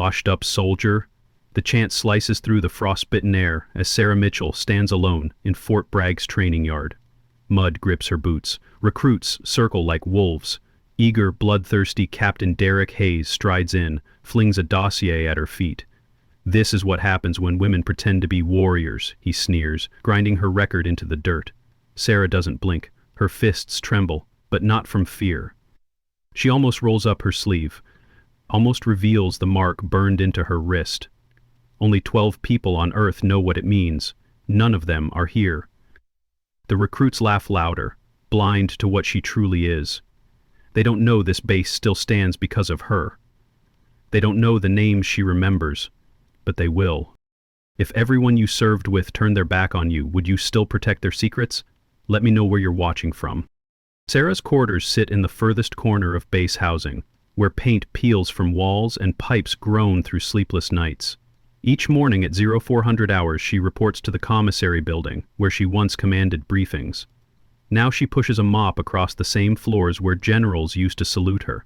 washed-up soldier." The chant slices through the frostbitten air as Sarah Mitchell stands alone in Fort Bragg's training yard. Mud grips her boots. Recruits circle like wolves. Eager, bloodthirsty Captain Derek Hayes strides in, flings a dossier at her feet. "This is what happens when women pretend to be warriors," he sneers, grinding her record into the dirt. Sarah doesn't blink. Her fists tremble, but not from fear. She almost rolls up her sleeve, almost reveals the mark burned into her wrist. Only 12 people on Earth know what it means. None of them are here. The recruits laugh louder, blind to what she truly is. They don't know this base still stands because of her. They don't know the names she remembers, but they will. If everyone you served with turned their back on you, would you still protect their secrets? Let me know where you're watching from. Sarah's quarters sit in the furthest corner of base housing, where paint peels from walls and pipes groan through sleepless nights. Each morning at 0400 hours she reports to the commissary building, where she once commanded briefings. Now she pushes a mop across the same floors where generals used to salute her.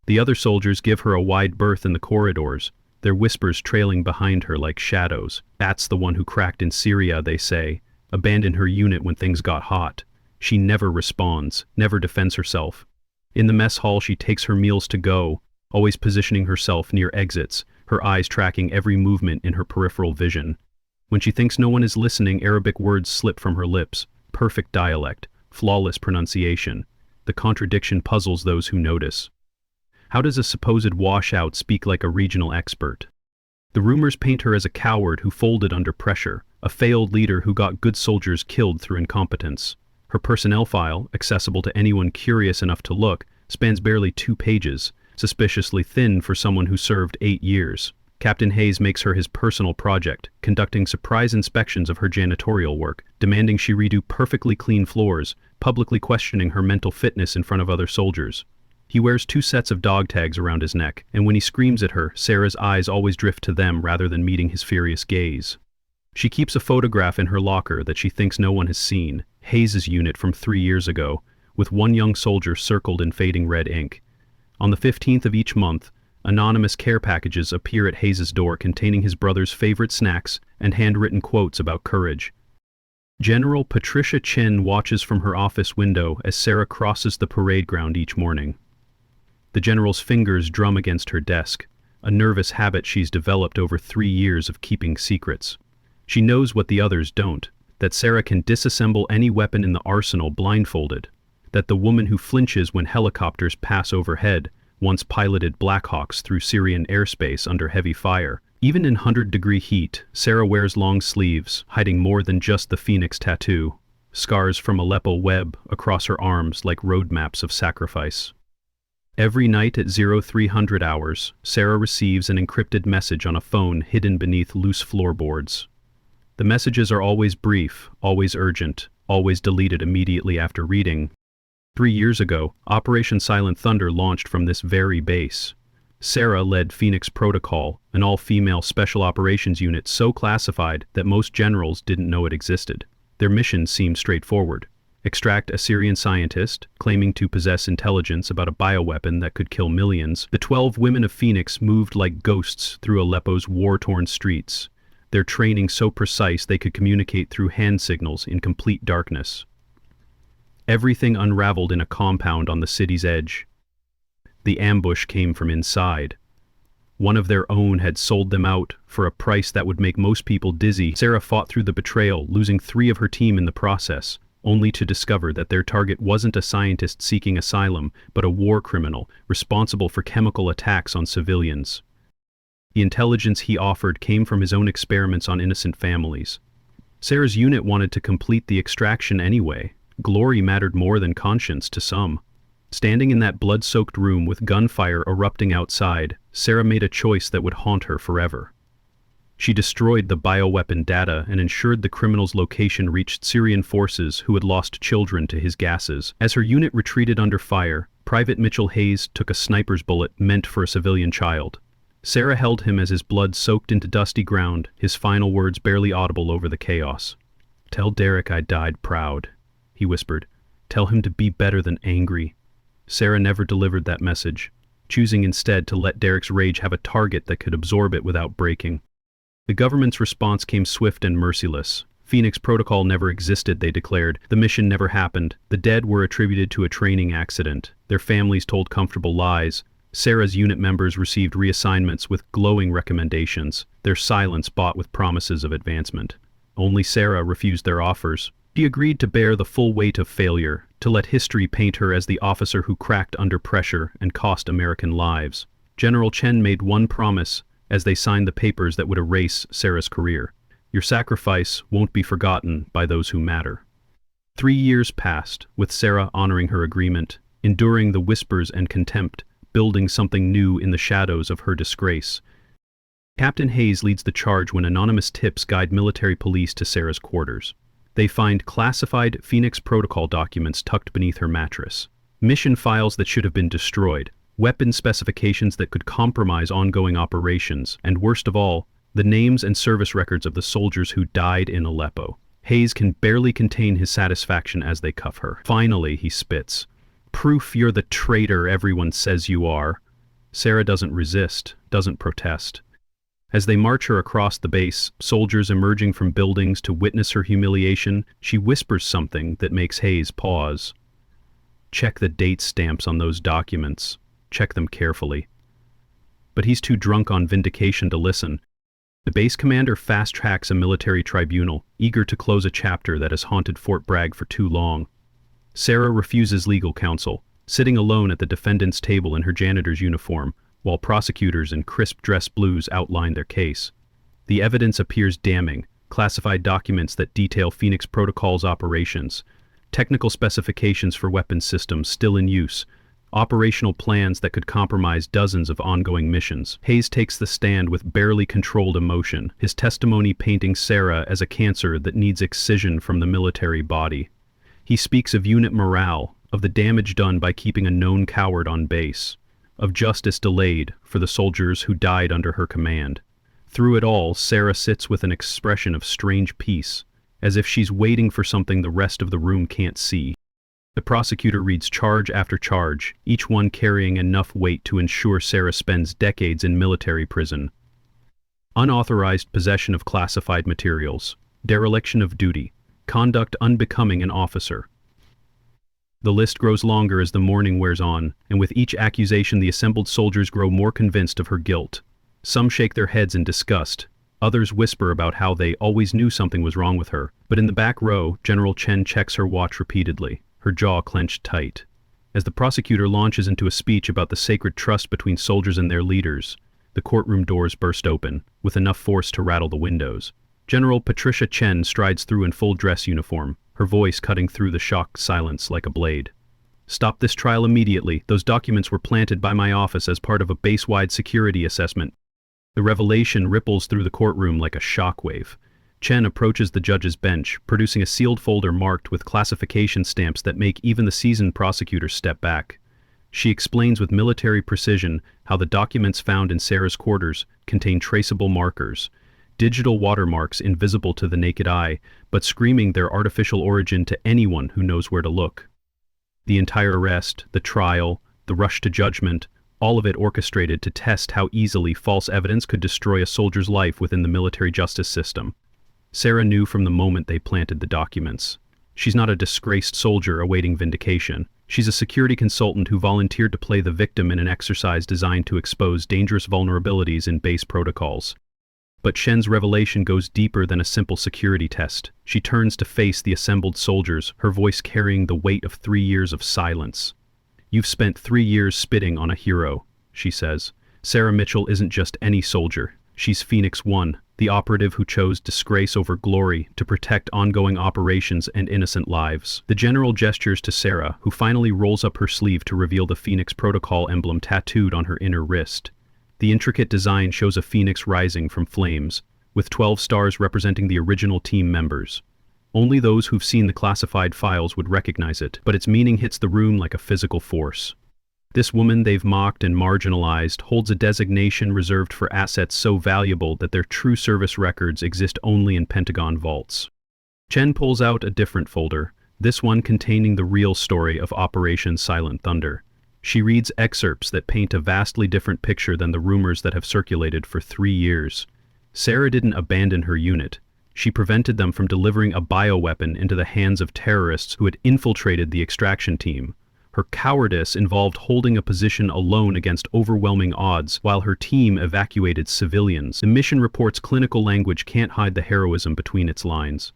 The other soldiers give her a wide berth in the corridors, their whispers trailing behind her like shadows. "That's the one who cracked in Syria," they say. "Abandon her unit when things got hot." She never responds, never defends herself. In the mess hall she takes her meals to go, always positioning herself near exits, her eyes tracking every movement in her peripheral vision. When she thinks no one is listening, Arabic words slip from her lips. Perfect dialect, flawless pronunciation. The contradiction puzzles those who notice. How does a supposed washout speak like a regional expert? The rumors paint her as a coward who folded under pressure, a failed leader who got good soldiers killed through incompetence. Her personnel file, accessible to anyone curious enough to look, spans barely 2 pages, suspiciously thin for someone who served 8 years. Captain Hayes makes her his personal project, conducting surprise inspections of her janitorial work, demanding she redo perfectly clean floors, publicly questioning her mental fitness in front of other soldiers. He wears 2 sets of dog tags around his neck, and when he screams at her, Sarah's eyes always drift to them rather than meeting his furious gaze. She keeps a photograph in her locker that she thinks no one has seen, Hayes's unit from 3 years ago, with one young soldier circled in fading red ink. On the 15th of each month, anonymous care packages appear at Hayes's door containing his brother's favorite snacks and handwritten quotes about courage. General Patricia Chin watches from her office window as Sarah crosses the parade ground each morning. The general's fingers drum against her desk, a nervous habit she's developed over 3 years of keeping secrets. She knows what the others don't, that Sarah can disassemble any weapon in the arsenal blindfolded, that the woman who flinches when helicopters pass overhead once piloted Blackhawks through Syrian airspace under heavy fire. Even in 100-degree heat, Sarah wears long sleeves, hiding more than just the phoenix tattoo, scars from Aleppo web across her arms like roadmaps of sacrifice. Every night at 0300 hours, Sarah receives an encrypted message on a phone hidden beneath loose floorboards. The messages are always brief, always urgent, always deleted immediately after reading. 3 years ago, Operation Silent Thunder launched from this very base. Sarah led Phoenix Protocol, an all-female special operations unit so classified that most generals didn't know it existed. Their mission seemed straightforward. Extract a Syrian scientist, claiming to possess intelligence about a bioweapon that could kill millions. The 12 women of Phoenix moved like ghosts through Aleppo's war-torn streets, their training so precise they could communicate through hand signals in complete darkness. Everything unraveled in a compound on the city's edge. The ambush came from inside. One of their own had sold them out for a price that would make most people dizzy. Sarah fought through the betrayal, losing 3 of her team in the process, only to discover that their target wasn't a scientist seeking asylum, but a war criminal responsible for chemical attacks on civilians. The intelligence he offered came from his own experiments on innocent families. Sarah's unit wanted to complete the extraction anyway. Glory mattered more than conscience to some. Standing in that blood-soaked room with gunfire erupting outside, Sarah made a choice that would haunt her forever. She destroyed the bioweapon data and ensured the criminal's location reached Syrian forces who had lost children to his gases. As her unit retreated under fire, Private Mitchell Hayes took a sniper's bullet meant for a civilian child. Sarah held him as his blood soaked into dusty ground, his final words barely audible over the chaos. "Tell Derek I died proud," he whispered. "Tell him to be better than angry." Sarah never delivered that message. choosing instead to let Derek's rage have a target that could absorb it without breaking. The government's response came swift and merciless. Phoenix Protocol never existed, they declared. The mission never happened. The dead were attributed to a training accident. Their families told comfortable lies. Sarah's unit members received reassignments with glowing recommendations, their silence bought with promises of advancement. Only Sarah refused their offers. She agreed to bear the full weight of failure, to let history paint her as the officer who cracked under pressure and cost American lives. General Chen made one promise as they signed the papers that would erase Sarah's career. Your sacrifice won't be forgotten by those who matter. 3 years passed, with Sarah honoring her agreement, enduring the whispers and contempt, building something new in the shadows of her disgrace. Captain Hayes leads the charge when anonymous tips guide military police to Sarah's quarters. They find classified Phoenix Protocol documents tucked beneath her mattress. Mission files that should have been destroyed, weapon specifications that could compromise ongoing operations, and worst of all, the names and service records of the soldiers who died in Aleppo. Hayes can barely contain his satisfaction as they cuff her. Finally, he spits. Proof you're the traitor everyone says you are. Sarah doesn't resist, doesn't protest. As they march her across the base, soldiers emerging from buildings to witness her humiliation, she whispers something that makes Hayes pause. Check the date stamps on those documents. Check them carefully. But he's too drunk on vindication to listen. The base commander fast-tracks a military tribunal, eager to close a chapter that has haunted Fort Bragg for too long. Sarah refuses legal counsel, sitting alone at the defendant's table in her janitor's uniform, while prosecutors in crisp dress blues outline their case. The evidence appears damning, classified documents that detail Phoenix Protocol's operations, technical specifications for weapons systems still in use, operational plans that could compromise dozens of ongoing missions. Hayes takes the stand with barely controlled emotion, his testimony painting Sarah as a cancer that needs excision from the military body. He speaks of unit morale, of the damage done by keeping a known coward on base, of justice delayed for the soldiers who died under her command. Through it all, Sarah sits with an expression of strange peace, as if she's waiting for something the rest of the room can't see. The prosecutor reads charge after charge, each one carrying enough weight to ensure Sarah spends decades in military prison. Unauthorized possession of classified materials, dereliction of duty, conduct unbecoming an officer. The list grows longer as the morning wears on, and with each accusation the assembled soldiers grow more convinced of her guilt. Some shake their heads in disgust, others whisper about how they always knew something was wrong with her. But in the back row, General Chen checks her watch repeatedly, her jaw clenched tight. As the prosecutor launches into a speech about the sacred trust between soldiers and their leaders, the courtroom doors burst open, with enough force to rattle the windows. General Patricia Chen strides through in full dress uniform, her voice cutting through the shocked silence like a blade. Stop this trial immediately. Those documents were planted by my office as part of a base-wide security assessment. The revelation ripples through the courtroom like a shockwave. Chen approaches the judge's bench, producing a sealed folder marked with classification stamps that make even the seasoned prosecutors step back. She explains with military precision how the documents found in Sarah's quarters contain traceable markers, digital watermarks invisible to the naked eye, but screaming their artificial origin to anyone who knows where to look. The entire arrest, the trial, the rush to judgment, all of it orchestrated to test how easily false evidence could destroy a soldier's life within the military justice system. Sarah knew from the moment they planted the documents. She's not a disgraced soldier awaiting vindication. She's a security consultant who volunteered to play the victim in an exercise designed to expose dangerous vulnerabilities in base protocols. But Shen's revelation goes deeper than a simple security test. She turns to face the assembled soldiers, her voice carrying the weight of 3 years of silence. You've spent 3 years spitting on a hero, she says. Sarah Mitchell isn't just any soldier. She's Phoenix One, the operative who chose disgrace over glory to protect ongoing operations and innocent lives. The general gestures to Sarah, who finally rolls up her sleeve to reveal the Phoenix Protocol emblem tattooed on her inner wrist. The intricate design shows a phoenix rising from flames, with 12 stars representing the original team members. Only those who've seen the classified files would recognize it, but its meaning hits the room like a physical force. This woman they've mocked and marginalized holds a designation reserved for assets so valuable that their true service records exist only in Pentagon vaults. Chen pulls out a different folder, this one containing the real story of Operation Silent Thunder. She reads excerpts that paint a vastly different picture than the rumors that have circulated for 3 years. Sarah didn't abandon her unit. She prevented them from delivering a bioweapon into the hands of terrorists who had infiltrated the extraction team. Her cowardice involved holding a position alone against overwhelming odds while her team evacuated civilians. The mission report's clinical language can't hide the heroism between its lines.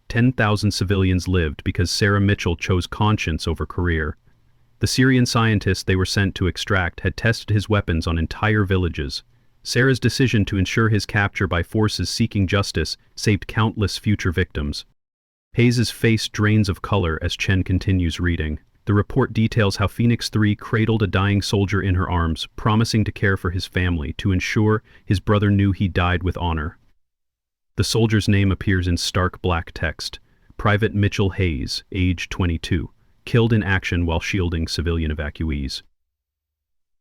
10,000 civilians lived because Sarah Mitchell chose conscience over career. The Syrian scientists they were sent to extract had tested his weapons on entire villages. Sarah's decision to ensure his capture by forces seeking justice saved countless future victims. Hayes's face drains of color as Chen continues reading. The report details how Phoenix 3 cradled a dying soldier in her arms, promising to care for his family to ensure his brother knew he died with honor. The soldier's name appears in stark black text. Private Mitchell Hayes, age 22, killed in action while shielding civilian evacuees.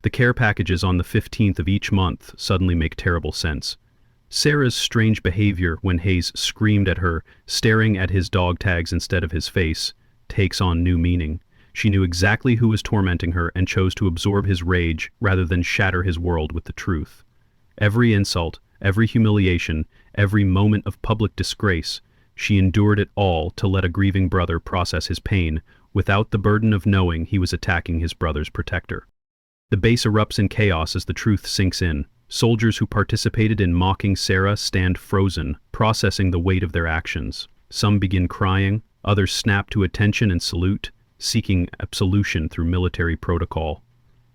The care packages on the 15th of each month suddenly make terrible sense. Sarah's strange behavior when Hayes screamed at her, staring at his dog tags instead of his face, takes on new meaning. She knew exactly who was tormenting her and chose to absorb his rage rather than shatter his world with the truth. Every insult, every humiliation, every moment of public disgrace, she endured it all to let a grieving brother process his pain without the burden of knowing he was attacking his brother's protector. The base erupts in chaos as the truth sinks in. Soldiers who participated in mocking Sarah stand frozen, processing the weight of their actions. Some begin crying, others snap to attention and salute, seeking absolution through military protocol.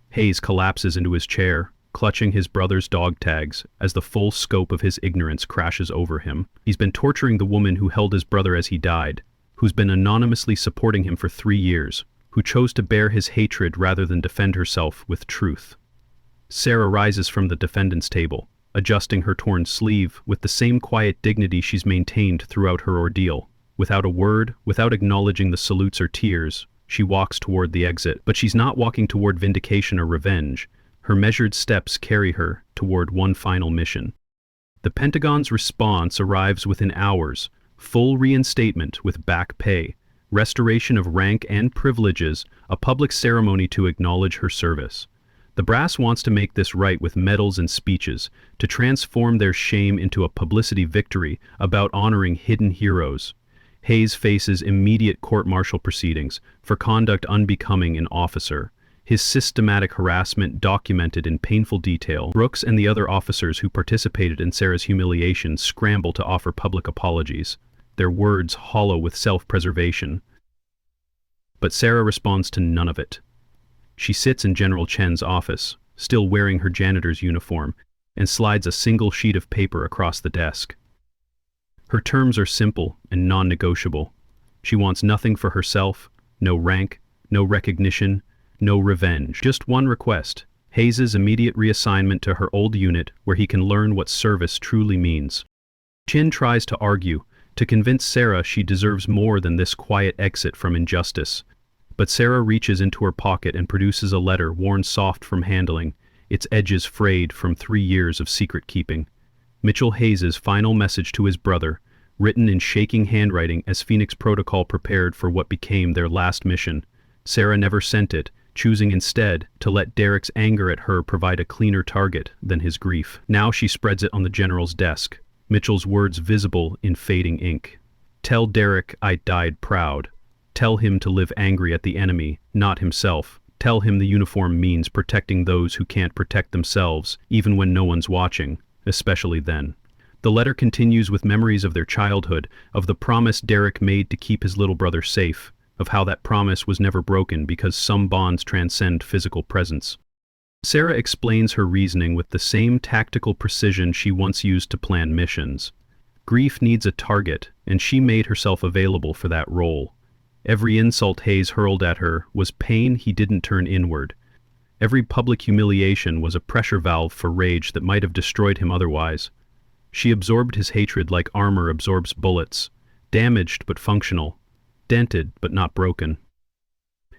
Hayes collapses into his chair, clutching his brother's dog tags as the full scope of his ignorance crashes over him. He's been torturing the woman who held his brother as he died, who's been anonymously supporting him for 3 years, who chose to bear his hatred rather than defend herself with truth. Sarah rises from the defendant's table, adjusting her torn sleeve with the same quiet dignity she's maintained throughout her ordeal. Without a word, without acknowledging the salutes or tears, she walks toward the exit. But she's not walking toward vindication or revenge. Her measured steps carry her toward one final mission. The Pentagon's response arrives within hours: full reinstatement with back pay, restoration of rank and privileges, a public ceremony to acknowledge her service. The brass wants to make this right with medals and speeches, to transform their shame into a publicity victory about honoring hidden heroes. Hayes faces immediate court-martial proceedings for conduct unbecoming an officer, his systematic harassment documented in painful detail. Brooks and the other officers who participated in Sarah's humiliation scramble to offer public apologies, their words hollow with self-preservation. But Sarah responds to none of it. She sits in General Chen's office, still wearing her janitor's uniform, and slides a single sheet of paper across the desk. Her terms are simple and non-negotiable. She wants nothing for herself, no rank, no recognition, no revenge. Just one request: Hayes's immediate reassignment to her old unit where he can learn what service truly means. Chen tries to argue, to convince Sarah she deserves more than this quiet exit from injustice. But Sarah reaches into her pocket and produces a letter worn soft from handling, its edges frayed from 3 years of secret keeping. Mitchell Hayes's final message to his brother, written in shaking handwriting as Phoenix Protocol prepared for what became their last mission. Sarah never sent it, choosing instead to let Derek's anger at her provide a cleaner target than his grief. Now she spreads it on the general's desk, Mitchell's words visible in fading ink. "Tell Derek I died proud. Tell him to live angry at the enemy, not himself. Tell him the uniform means protecting those who can't protect themselves, even when no one's watching, especially then." The letter continues with memories of their childhood, of the promise Derek made to keep his little brother safe, of how that promise was never broken because some bonds transcend physical presence. Sarah explains her reasoning with the same tactical precision she once used to plan missions. Grief needs a target, and she made herself available for that role. Every insult Hayes hurled at her was pain he didn't turn inward. Every public humiliation was a pressure valve for rage that might have destroyed him otherwise. She absorbed his hatred like armor absorbs bullets, damaged but functional, dented but not broken.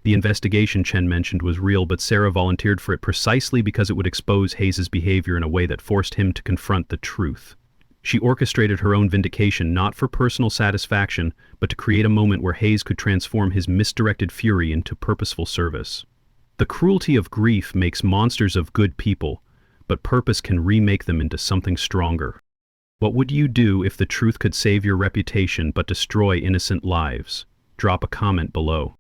The investigation Chen mentioned was real, but Sarah volunteered for it precisely because it would expose Hayes's behavior in a way that forced him to confront the truth. She orchestrated her own vindication not for personal satisfaction, but to create a moment where Hayes could transform his misdirected fury into purposeful service. The cruelty of grief makes monsters of good people, but purpose can remake them into something stronger. What would you do if the truth could save your reputation but destroy innocent lives? Drop a comment below.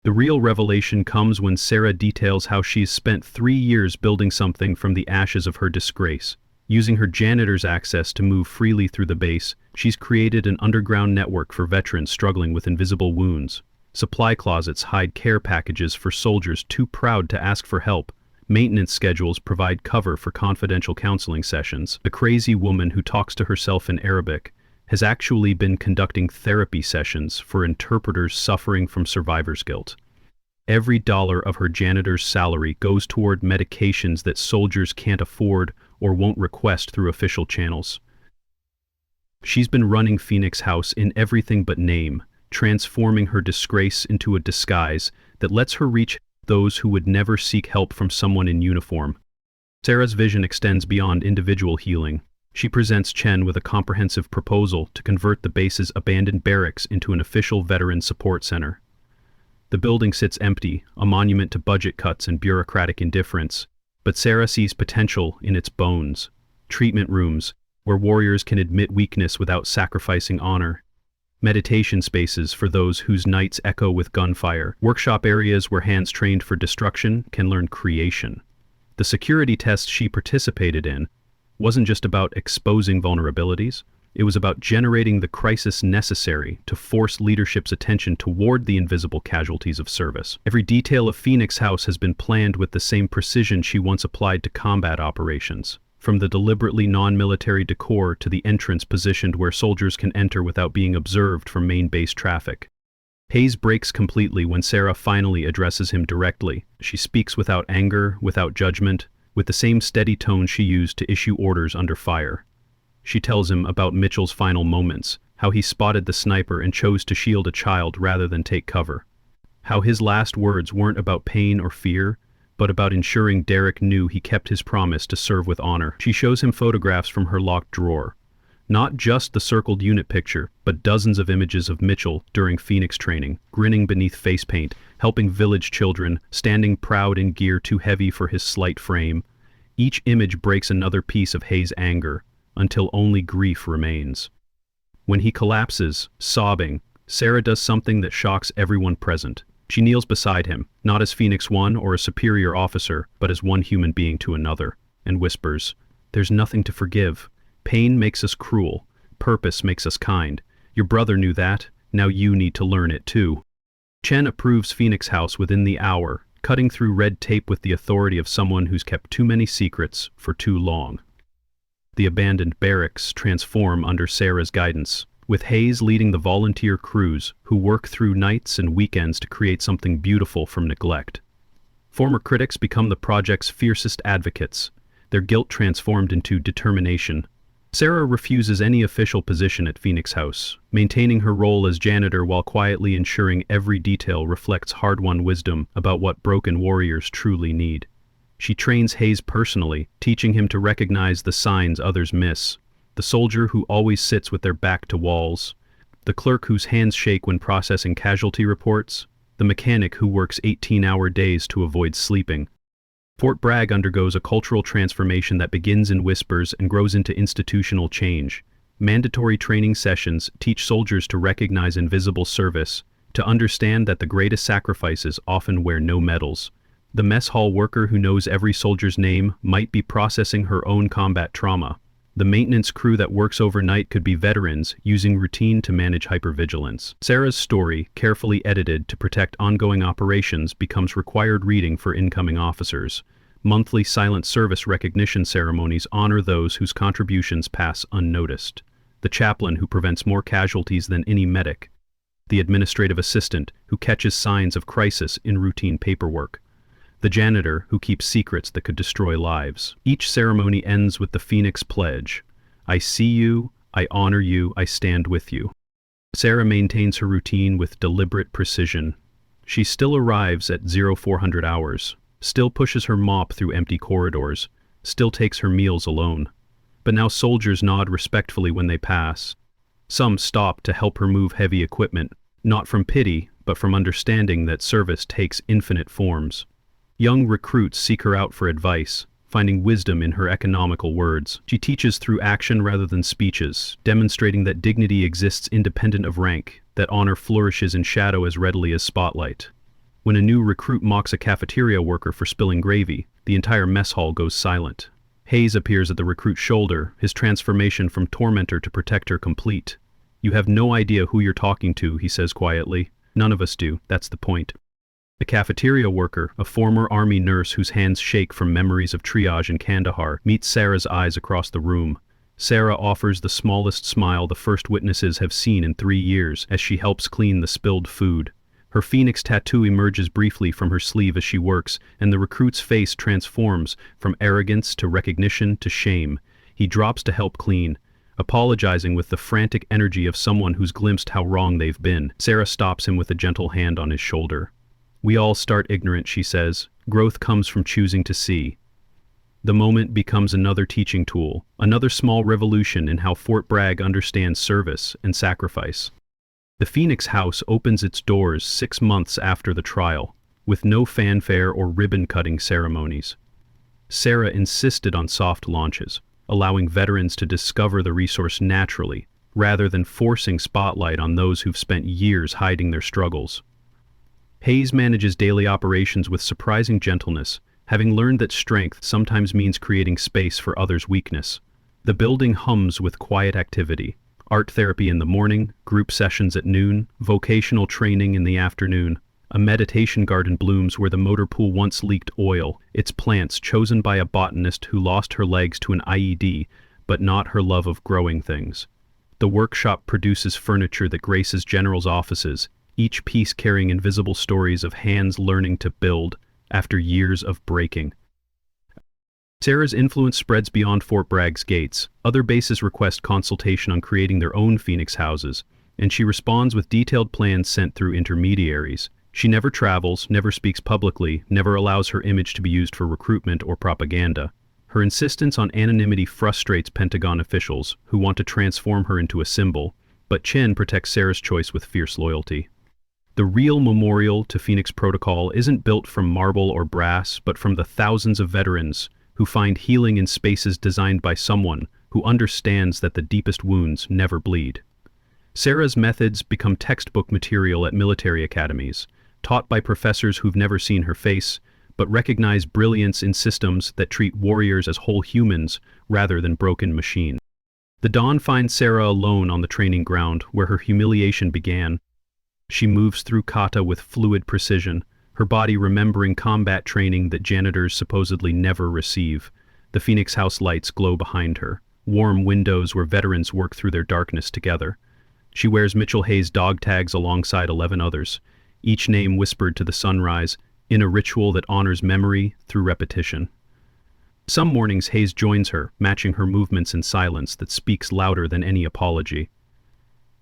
The real revelation comes when Sarah details how she's spent 3 years building something from the ashes of her disgrace. Using her janitor's access to move freely through the base, she's created an underground network for veterans struggling with invisible wounds. Supply closets hide care packages for soldiers too proud to ask for help. Maintenance schedules provide cover for confidential counseling sessions. The crazy woman who talks to herself in Arabic has actually been conducting therapy sessions for interpreters suffering from survivor's guilt. Every dollar of her janitor's salary goes toward medications that soldiers can't afford or won't request through official channels. She's been running Phoenix House in everything but name, transforming her disgrace into a disguise that lets her reach those who would never seek help from someone in uniform. Sarah's vision extends beyond individual healing. She presents Chen with a comprehensive proposal to convert the base's abandoned barracks into an official veteran support center. The building sits empty, a monument to budget cuts and bureaucratic indifference, but Sarah sees potential in its bones. Treatment rooms, where warriors can admit weakness without sacrificing honor. Meditation spaces for those whose nights echo with gunfire. Workshop areas where hands trained for destruction can learn creation. The security test she participated in wasn't just about exposing vulnerabilities, it was about generating the crisis necessary to force leadership's attention toward the invisible casualties of service. Every detail of Phoenix House has been planned with the same precision she once applied to combat operations. From the deliberately non-military decor to the entrance positioned where soldiers can enter without being observed from main base traffic. Hayes breaks completely when Sarah finally addresses him directly. She speaks without anger, without judgment, with the same steady tone she used to issue orders under fire. She tells him about Mitchell's final moments, how he spotted the sniper and chose to shield a child rather than take cover. How his last words weren't about pain or fear, but about ensuring Derek knew he kept his promise to serve with honor. She shows him photographs from her locked drawer. Not just the circled unit picture, but dozens of images of Mitchell during Phoenix training, grinning beneath face paint, helping village children, standing proud in gear too heavy for his slight frame. Each image breaks another piece of Hayes' anger, until only grief remains. When he collapses, sobbing, Sarah does something that shocks everyone present. She kneels beside him, not as Phoenix One or a superior officer, but as one human being to another, and whispers, "There's nothing to forgive. Pain makes us cruel. Purpose makes us kind. Your brother knew that. Now you need to learn it too." Chen approves Phoenix House within the hour, cutting through red tape with the authority of someone who's kept too many secrets for too long. The abandoned barracks transform under Sarah's guidance, with Hayes leading the volunteer crews who work through nights and weekends to create something beautiful from neglect. Former critics become the project's fiercest advocates, their guilt transformed into determination. Sarah refuses any official position at Phoenix House, maintaining her role as janitor while quietly ensuring every detail reflects hard-won wisdom about what broken warriors truly need. She trains Hayes personally, teaching him to recognize the signs others miss. The soldier who always sits with their back to walls, the clerk whose hands shake when processing casualty reports, the mechanic who works 18-hour days to avoid sleeping. Fort Bragg undergoes a cultural transformation that begins in whispers and grows into institutional change. Mandatory training sessions teach soldiers to recognize invisible service, to understand that the greatest sacrifices often wear no medals. The mess hall worker who knows every soldier's name might be processing her own combat trauma. The maintenance crew that works overnight could be veterans using routine to manage hypervigilance. Sarah's story, carefully edited to protect ongoing operations, becomes required reading for incoming officers. Monthly silent service recognition ceremonies honor those whose contributions pass unnoticed. The chaplain who prevents more casualties than any medic. The administrative assistant who catches signs of crisis in routine paperwork. The janitor who keeps secrets that could destroy lives. Each ceremony ends with the Phoenix Pledge. I see you, I honor you, I stand with you. Sarah maintains her routine with deliberate precision. She still arrives at 0400 hours, still pushes her mop through empty corridors, still takes her meals alone. But now soldiers nod respectfully when they pass. Some stop to help her move heavy equipment, not from pity, but from understanding that service takes infinite forms. Young recruits seek her out for advice, finding wisdom in her economical words. She teaches through action rather than speeches, demonstrating that dignity exists independent of rank, that honor flourishes in shadow as readily as spotlight. When a new recruit mocks a cafeteria worker for spilling gravy, the entire mess hall goes silent. Hayes appears at the recruit's shoulder, his transformation from tormentor to protector complete. "You have no idea who you're talking to," he says quietly. "None of us do, that's the point." The cafeteria worker, a former army nurse whose hands shake from memories of triage in Kandahar, meets Sarah's eyes across the room. Sarah offers the smallest smile the first witnesses have seen in 3 years as she helps clean the spilled food. Her phoenix tattoo emerges briefly from her sleeve as she works, and the recruit's face transforms from arrogance to recognition to shame. He drops to help clean, apologizing with the frantic energy of someone who's glimpsed how wrong they've been. Sarah stops him with a gentle hand on his shoulder. "We all start ignorant," she says. "Growth comes from choosing to see." The moment becomes another teaching tool, another small revolution in how Fort Bragg understands service and sacrifice. The Phoenix House opens its doors 6 months after the trial, with no fanfare or ribbon-cutting ceremonies. Sarah insisted on soft launches, allowing veterans to discover the resource naturally, rather than forcing spotlight on those who've spent years hiding their struggles. Hayes manages daily operations with surprising gentleness, having learned that strength sometimes means creating space for others' weakness. The building hums with quiet activity. Art therapy in the morning, group sessions at noon, vocational training in the afternoon. A meditation garden blooms where the motor pool once leaked oil, its plants chosen by a botanist who lost her legs to an IED, but not her love of growing things. The workshop produces furniture that graces generals' offices, each piece carrying invisible stories of hands learning to build after years of breaking. Sarah's influence spreads beyond Fort Bragg's gates. Other bases request consultation on creating their own Phoenix houses, and she responds with detailed plans sent through intermediaries. She never travels, never speaks publicly, never allows her image to be used for recruitment or propaganda. Her insistence on anonymity frustrates Pentagon officials, who want to transform her into a symbol, but Chen protects Sarah's choice with fierce loyalty. The real memorial to Phoenix Protocol isn't built from marble or brass, but from the thousands of veterans who find healing in spaces designed by someone who understands that the deepest wounds never bleed. Sarah's methods become textbook material at military academies, taught by professors who've never seen her face, but recognize brilliance in systems that treat warriors as whole humans rather than broken machines. The dawn finds Sarah alone on the training ground where her humiliation began. She moves through kata with fluid precision, her body remembering combat training that janitors supposedly never receive. The Phoenix House lights glow behind her, warm windows where veterans work through their darkness together. She wears Mitchell Hayes dog tags alongside 11 others, each name whispered to the sunrise, in a ritual that honors memory through repetition. Some mornings Hayes joins her, matching her movements in silence that speaks louder than any apology.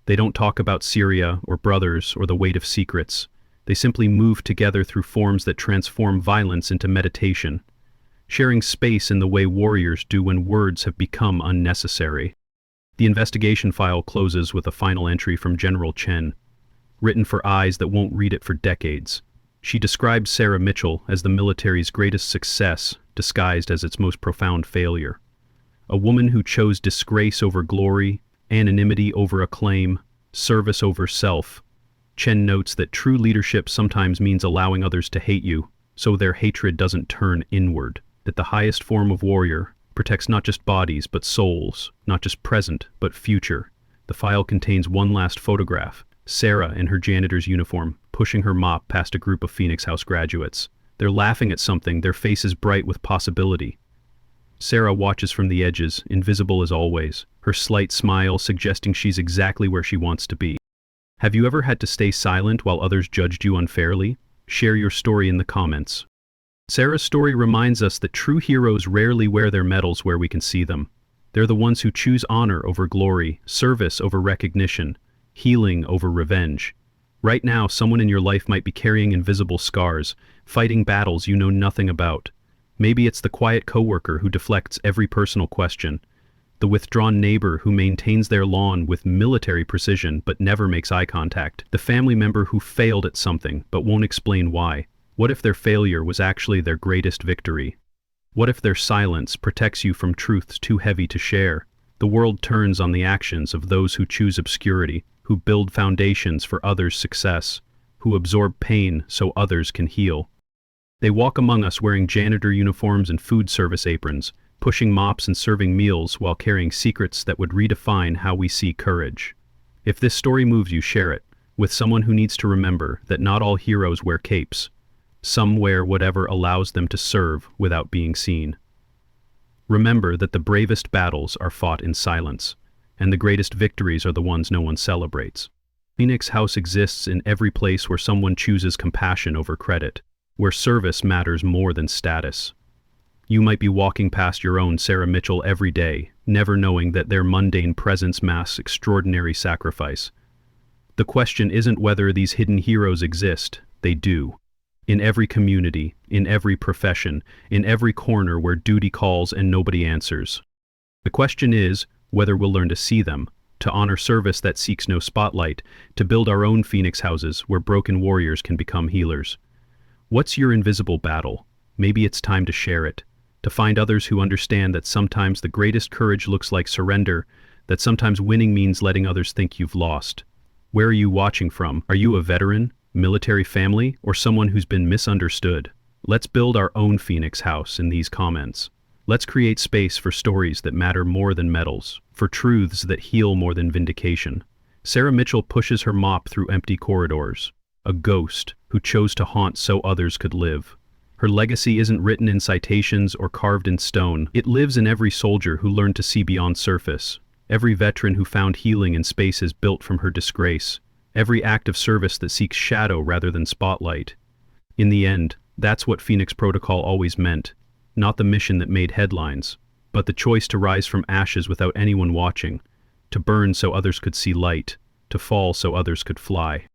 They don't talk about Syria or brothers or the weight of secrets. They simply move together through forms that transform violence into meditation, sharing space in the way warriors do when words have become unnecessary. The investigation file closes with a final entry from General Chen, written for eyes that won't read it for decades. She describes Sarah Mitchell as the military's greatest success, disguised as its most profound failure. A woman who chose disgrace over glory, anonymity over acclaim, service over self. Chen notes that true leadership sometimes means allowing others to hate you, so their hatred doesn't turn inward. That the highest form of warrior protects not just bodies but souls, not just present but future. The file contains one last photograph, Sarah in her janitor's uniform, pushing her mop past a group of Phoenix House graduates. They're laughing at something, their faces bright with possibility. Sarah watches from the edges, invisible as always, her slight smile suggesting she's exactly where she wants to be. Have you ever had to stay silent while others judged you unfairly? Share your story in the comments. Sarah's story reminds us that true heroes rarely wear their medals where we can see them. They're the ones who choose honor over glory, service over recognition, healing over revenge. Right now, someone in your life might be carrying invisible scars, fighting battles you know nothing about. Maybe it's the quiet coworker who deflects every personal question, the withdrawn neighbor who maintains their lawn with military precision but never makes eye contact, the family member who failed at something but won't explain why. What if their failure was actually their greatest victory? What if their silence protects you from truths too heavy to share? The world turns on the actions of those who choose obscurity, who build foundations for others' success, who absorb pain so others can heal. They walk among us wearing janitor uniforms and food service aprons, pushing mops and serving meals while carrying secrets that would redefine how we see courage. If this story moves you, share it with someone who needs to remember that not all heroes wear capes. Some wear whatever allows them to serve without being seen. Remember that the bravest battles are fought in silence, and the greatest victories are the ones no one celebrates. Phoenix House exists in every place where someone chooses compassion over credit, where service matters more than status. You might be walking past your own Sarah Mitchell every day, never knowing that their mundane presence masks extraordinary sacrifice. The question isn't whether these hidden heroes exist, they do. In every community, in every profession, in every corner where duty calls and nobody answers. The question is whether we'll learn to see them, to honor service that seeks no spotlight, to build our own Phoenix houses where broken warriors can become healers. What's your invisible battle? Maybe it's time to share it, to find others who understand that sometimes the greatest courage looks like surrender, that sometimes winning means letting others think you've lost. Where are you watching from? Are you a veteran, military family, or someone who's been misunderstood? Let's build our own Phoenix house in these comments. Let's create space for stories that matter more than medals, for truths that heal more than vindication. Sarah Mitchell pushes her mop through empty corridors, a ghost who chose to haunt so others could live. Her legacy isn't written in citations or carved in stone. It lives in every soldier who learned to see beyond surface, every veteran who found healing in spaces built from her disgrace, every act of service that seeks shadow rather than spotlight. In the end, that's what Phoenix Protocol always meant, not the mission that made headlines, but the choice to rise from ashes without anyone watching, to burn so others could see light, to fall so others could fly.